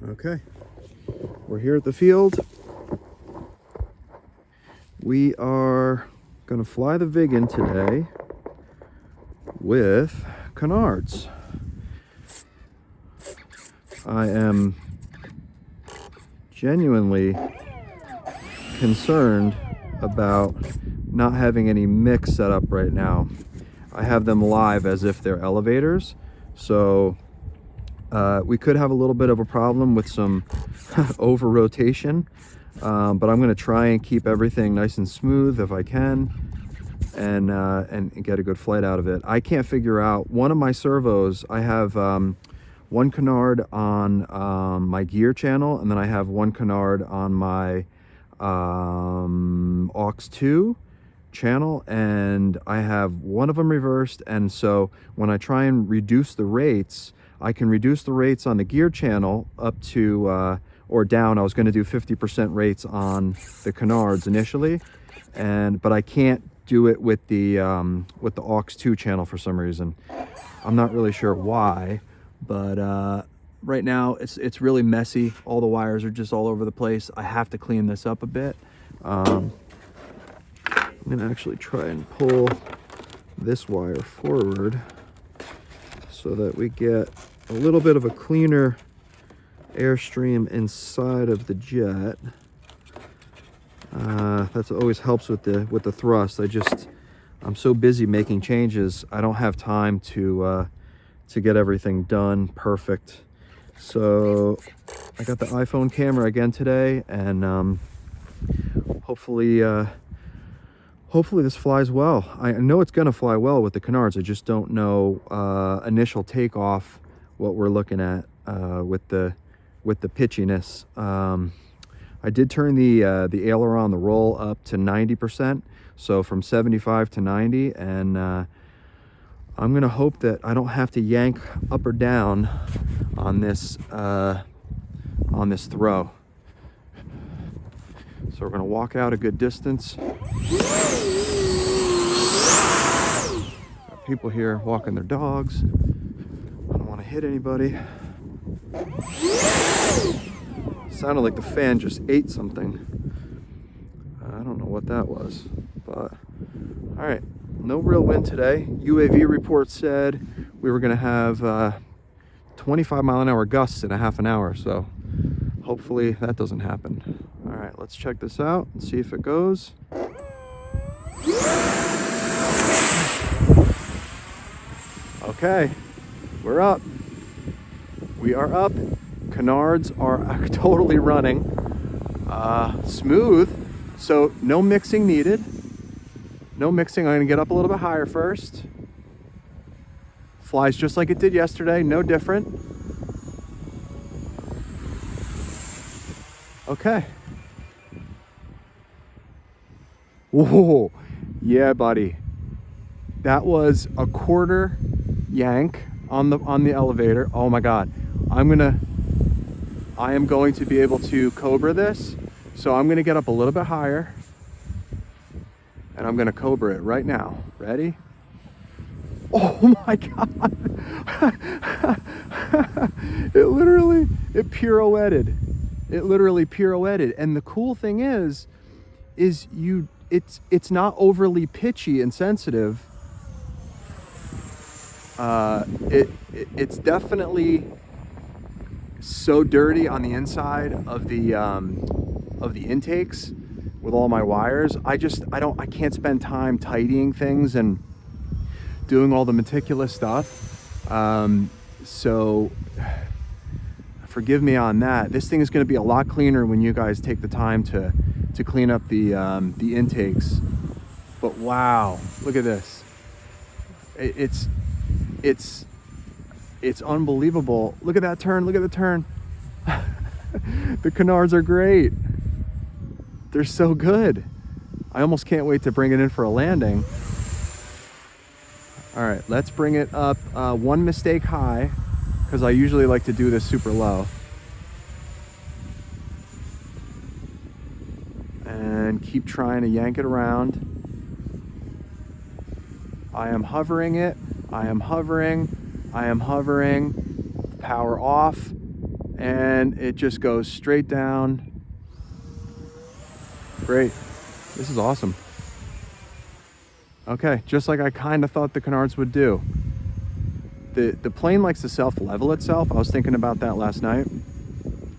Okay, we're here at the field. We are gonna fly the Viggen today with Canards. I am genuinely concerned about not having any mix set up right now. I have them live as if they're elevators, so we could have a little bit of a problem with some over rotation, but I'm going to try and keep everything nice and smooth if I can, and get a good flight out of it. I can't figure out one of my servos. I have one canard on my gear channel, and then I have one canard on my aux 2 channel, and I have one of them reversed. And so when I try and reduce the rates, I can reduce the rates on the gear channel up to or down. I was going to do 50% rates on the Canards initially, but I can't do it with the aux 2 channel for some reason. I'm not really sure why, but right now it's really messy. All the wires are just all over the place. I have to clean this up a bit. I'm gonna actually try and pull this wire forward so that we get a little bit of a cleaner airstream inside of the jet. That always helps with the thrust. I'm so busy making changes, I don't have time to get everything done perfect. So I got the iPhone camera again today, and hopefully this flies well. I know it's gonna fly well with the Canards. I just don't know initial takeoff what we're looking at with the pitchiness. I did turn the aileron, the roll up to 90%, so from 75 to 90, and I'm gonna hope that I don't have to yank up or down on this throw. So we're gonna walk out a good distance. Got people here walking their dogs. I don't want to hit anybody. Sounded like the fan just ate something. I don't know what that was, but all right. No real wind today. UAV report said we were gonna have 25 mile an hour gusts in a half an hour, so hopefully that doesn't happen. All right, let's check this out and see if it goes. Okay, we're up. We are up. Canards are totally running smooth, so no mixing needed. No mixing. I'm gonna get up a little bit higher first. Flies just like it did yesterday, no different. Okay. Whoa, yeah, buddy. That was a quarter yank on the elevator. Oh my God. I am going to be able to Cobra this. So I'm gonna get up a little bit higher, and I'm gonna Cobra it right now. Ready? Oh my God. It pirouetted. It literally pirouetted. And the cool thing is it's not overly pitchy and sensitive. It's definitely so dirty on the inside of the intakes with all my wires. I can't spend time tidying things and doing all the meticulous stuff. So forgive me on that. This thing is going to be a lot cleaner when you guys take the time to clean up the intakes. But wow, look at this. It's unbelievable. Look at that turn. Look at the turn. The Canards are great. They're so good. I almost can't wait to bring it in for a landing. All right, let's bring it up one mistake high, because I usually like to do this super low. And keep trying to yank it around. I am hovering it. I am hovering. Power off. and it just goes straight down. Great. This is awesome. Okay, just like I kind of thought the Canards would do. The plane likes to self-level itself. I was thinking about that last night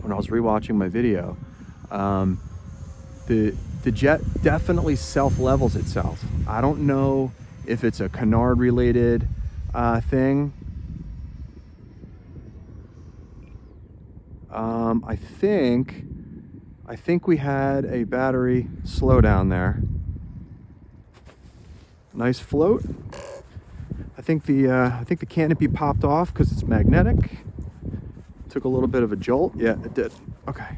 when I was rewatching my video. The jet definitely self-levels itself. I don't know if it's a Canard related thing. I think we had a battery slowdown there. Nice float. I think the canopy popped off because it's magnetic. Took a little bit of a jolt. Yeah, it did. Okay.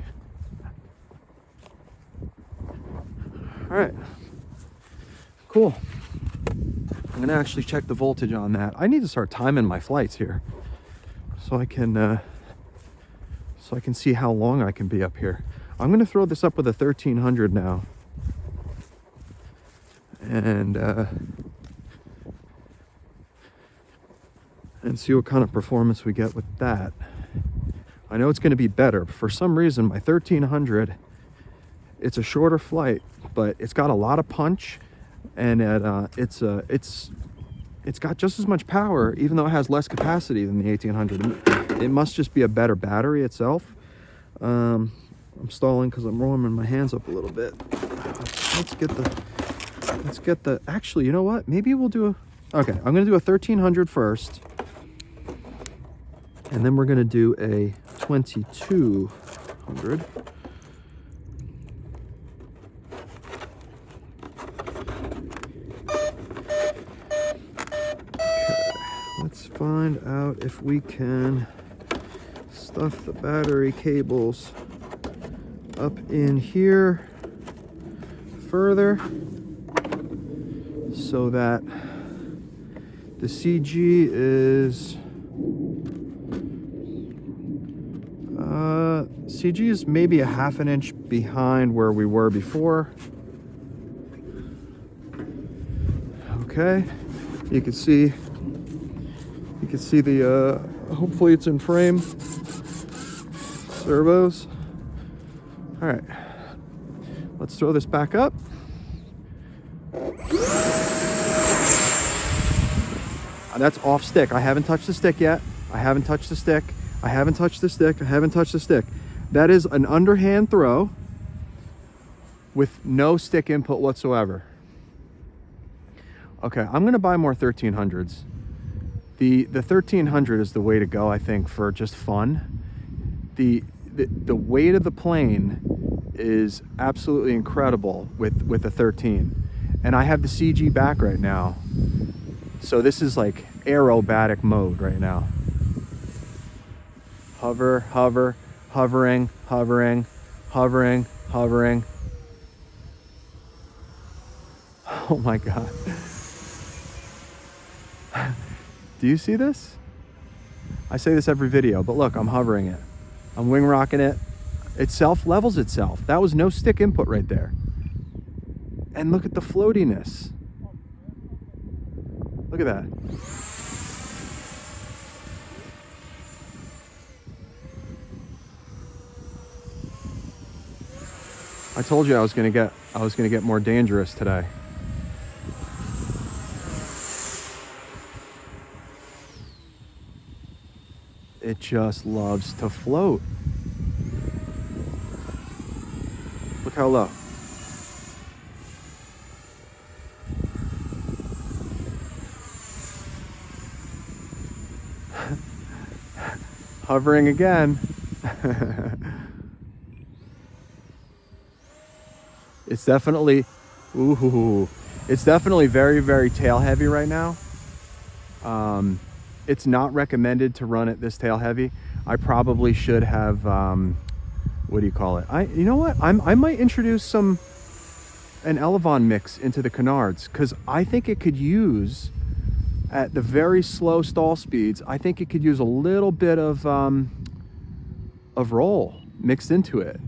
All right. Cool. I'm gonna actually check the voltage on that. I need to start timing my flights here, so I can see how long I can be up here. I'm gonna throw this up with a 1300 now, and see what kind of performance we get with that. I know it's going to be better. For some reason, my 1300, it's a shorter flight, but it's got a lot of punch, and it's got just as much power, even though it has less capacity than the 1800. It must just be a better battery itself. I'm stalling because I'm warming my hands up a little bit. Let's get the. Actually, you know what? Maybe we'll do a. Okay, I'm going to do a 1300 first. And then we're going to do a 2200. Okay, let's find out if we can stuff the battery cables up in here further so that the CG is maybe a half an inch behind where we were before. Okay, you can see the hopefully it's in frame servos. All right, let's throw this back up. That's off stick. I haven't touched the stick yet. I haven't touched the stick. I haven't touched the stick. I haven't touched the stick. That is an underhand throw with no stick input whatsoever. Okay, I'm gonna buy more 1300s. The 1300 is the way to go, I think, for just fun. The weight of the plane is absolutely incredible with the 13. And I have the CG back right now. So this is like aerobatic mode right now. Hover, hover, hovering, hovering, hovering, hovering. Oh my God. Do you see this? I say this every video, but look, I'm hovering it. I'm wing rocking it. It self-levels itself. That was no stick input right there. And look at the floatiness. Look at that. I told you I was gonna get more dangerous today. It just loves to float. Look how low. Hovering again. It's definitely, ooh, it's definitely very, very tail heavy right now. It's not recommended to run it this tail heavy. I probably should have, what do you call it? You know what? I might introduce an Elevon mix into the Canards, because I think it could use, at the very slow stall speeds, I think it could use a little bit of roll mixed into it.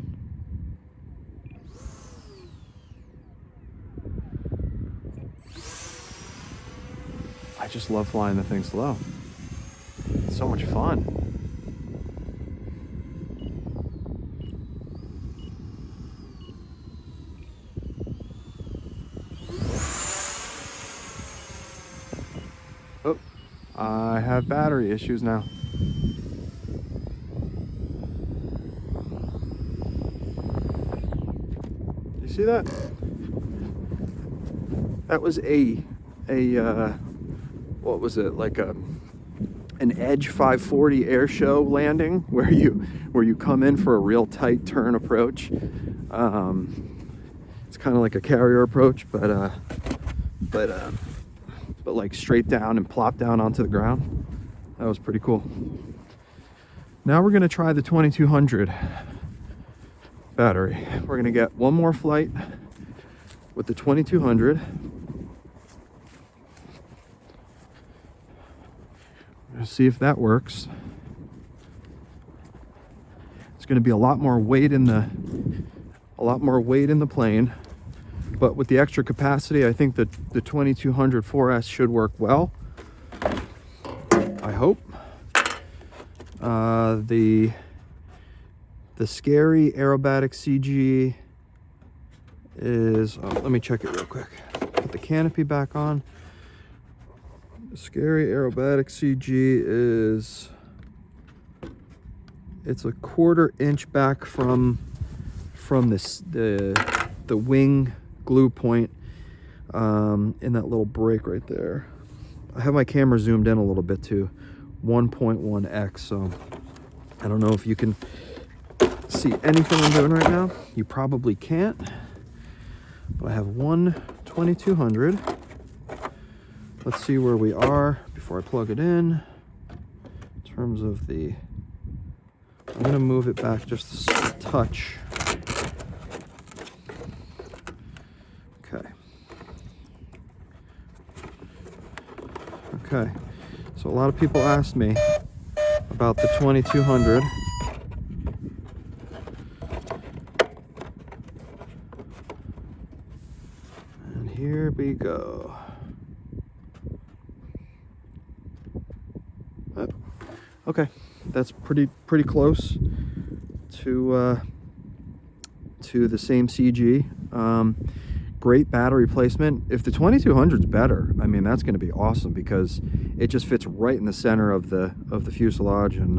I just love flying the thing slow. It's so much fun. I have battery issues now. You see that? That was what was it, like an Edge 540 air show landing where you come in for a real tight turn approach. It's kind of like a carrier approach, but like straight down and plop down onto the ground. That was pretty cool. Now we're gonna try the 2200 battery. We're gonna get one more flight with the 2200. See if that works. It's going to be a lot more weight in the plane, but with the extra capacity, I think that the 2200 4S should work well. I hope. The scary aerobatic CG is. Let me check it real quick. Put the canopy back on. Scary aerobatic CG is, it's a 1/4 inch back from this the wing glue point in that little break right there. I have my camera zoomed in a little bit to 1.1x, so I don't know if you can see anything I'm doing right now. You probably can't, but I have one 2200. Let's see where we are before I plug it in terms of the, I'm going to move it back just a touch. Okay. Okay. So a lot of people asked me about the 2200. And here we go. Okay, that's pretty close to the same CG. Great battery placement. If the 2200's better, I mean, that's going to be awesome because it just fits right in the center of the fuselage, and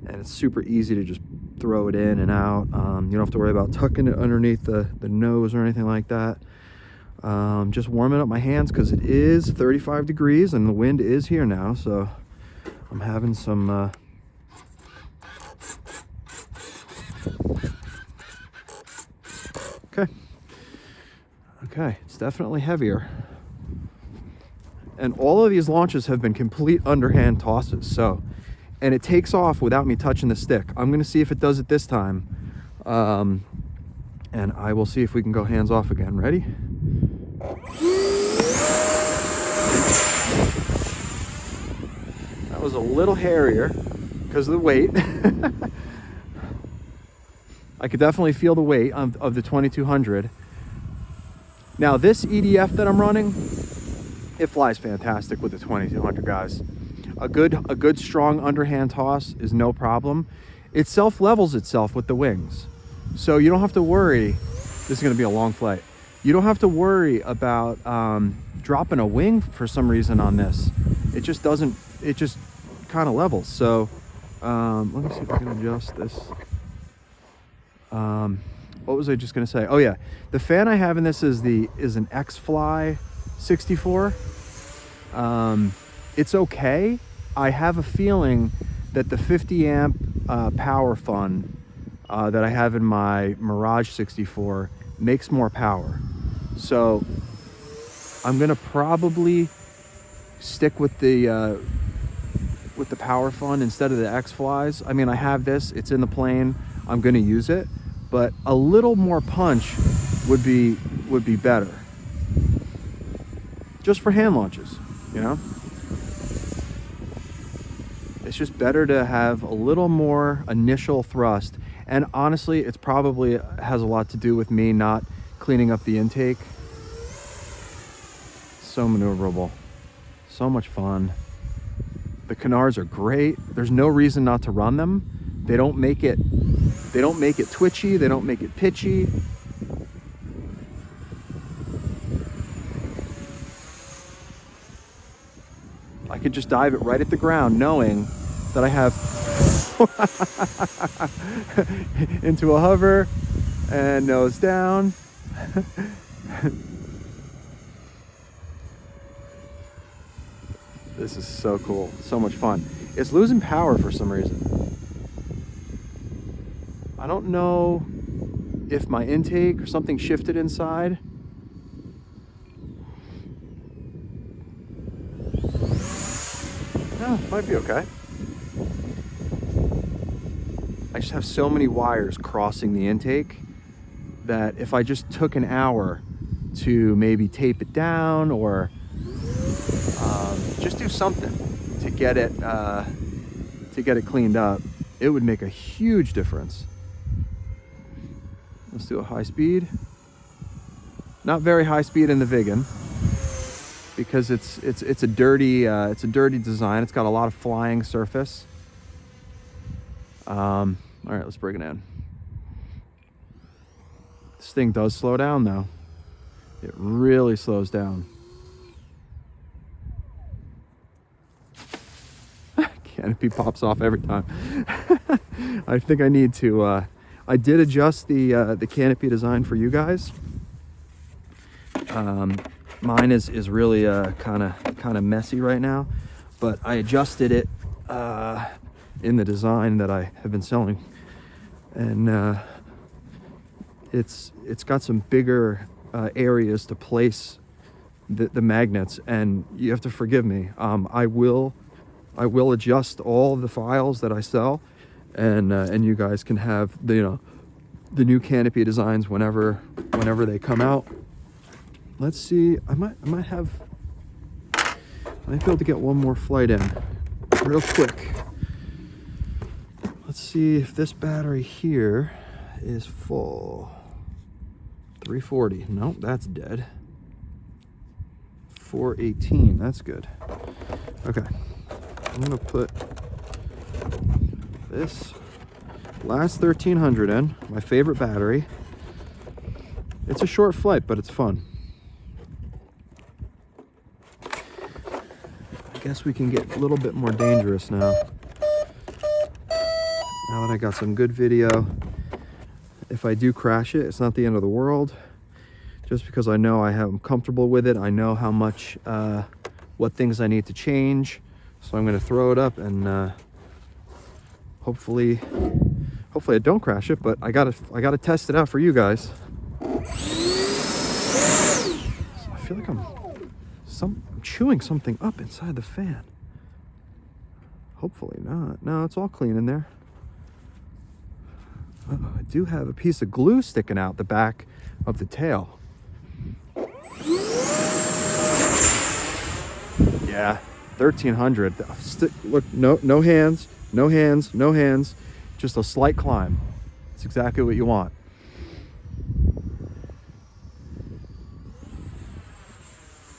it's super easy to just throw it in and out. You don't have to worry about tucking it underneath the nose or anything like that. Just warming up my hands because it is 35 degrees and the wind is here now, so I'm having some okay, it's definitely heavier. And all of these launches have been complete underhand tosses, so, and it takes off without me touching the stick. I'm gonna see if it does it this time, and I will see if we can go hands off again. Ready? That was a little hairier because of the weight. I could definitely feel the weight of the 2200. Now this EDF that I'm running, it flies fantastic with the 2200, guys. A good strong underhand toss is no problem. It self-levels itself with the wings. So you don't have to worry. This is gonna be a long flight. You don't have to worry about dropping a wing for some reason on this. It just doesn't, it just kind of levels. So let me see if I can adjust this. What was I just gonna say? Oh yeah, the fan I have in this is an X-Fly 64. It's okay. I have a feeling that the 50 amp power fun that I have in my Mirage 64 makes more power. So I'm gonna probably stick with the power fun instead of the X-Flies. I mean, I have this, it's in the plane, I'm gonna use it, but a little more punch would be better. Just for hand launches, you know? It's just better to have a little more initial thrust. And honestly, it's probably has a lot to do with me not cleaning up the intake. So maneuverable, so much fun. The Canards are great. There's no reason not to run them. They don't make it twitchy, they don't make it pitchy. I could just dive it right at the ground, knowing that I have into a hover and nose down. This is so cool, so much fun. It's losing power for some reason. I don't know if my intake or something shifted inside. Oh, might be okay. I just have so many wires crossing the intake that if I just took an hour to maybe tape it down or just do something to get it cleaned up, it would make a huge difference. Let's do a high speed. Not very high speed in the Viggen because it's a dirty design. It's got a lot of flying surface. All right, let's bring it in. This thing does slow down though. It really slows down. Canopy pops off every time. I think I need to, I did adjust the canopy design for you guys. Mine is really kind of messy right now, but I adjusted it in the design that I have been selling, and it's got some bigger areas to place the magnets, and you have to forgive me. I will adjust all the files that I sell, and you guys can have the new canopy designs whenever they come out. Let's see. I might be able to get one more flight in real quick. Let's see if this battery here is full. 340. Nope, that's dead. 418. That's good. Okay. I'm gonna put this last 1300 in, my favorite battery. It's a short flight, but it's fun. I guess we can get a little bit more dangerous now. Now that I got some good video. If I do crash it, it's not the end of the world. Just because I know I'm comfortable with it. I know how much, what things I need to change. So I'm going to throw it up and hopefully I don't crash it, but I gotta test it out for you guys. So I feel like I'm chewing something up inside the fan. Hopefully not. No, it's all clean in there. Oh, I do have a piece of glue sticking out the back of the tail. Yeah. 1300. Look, no hands, no hands, no hands. Just a slight climb. It's exactly what you want.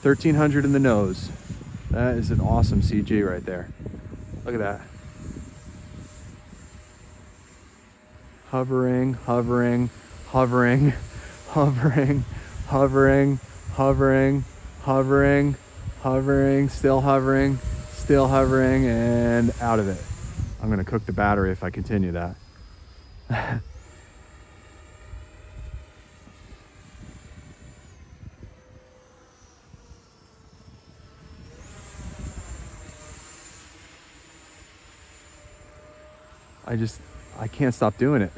$1,300 in the nose. That is an awesome CG right there. Look at that. Hovering, hovering, hovering, hovering, hovering, hovering, hovering, hovering, still hovering, and out of it. I'm gonna cook the battery if I continue that. I can't stop doing it.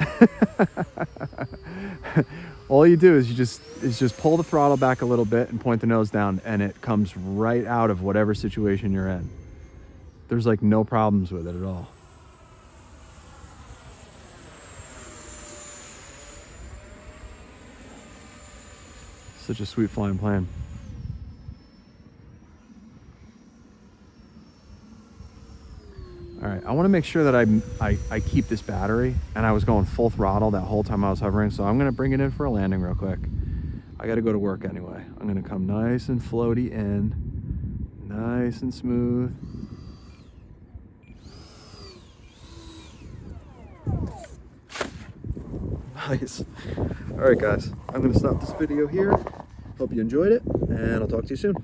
All you do is just pull the throttle back a little bit and point the nose down, and it comes right out of whatever situation you're in. There's like no problems with it at all. Such a sweet flying plane. All right, I want to make sure that I keep this battery, and I was going full throttle that whole time I was hovering, so I'm going to bring it in for a landing real quick. I got to go to work anyway. I'm going to come nice and floaty in, nice and smooth. Nice. All right, guys, I'm going to stop this video here. Hope you enjoyed it, and I'll talk to you soon.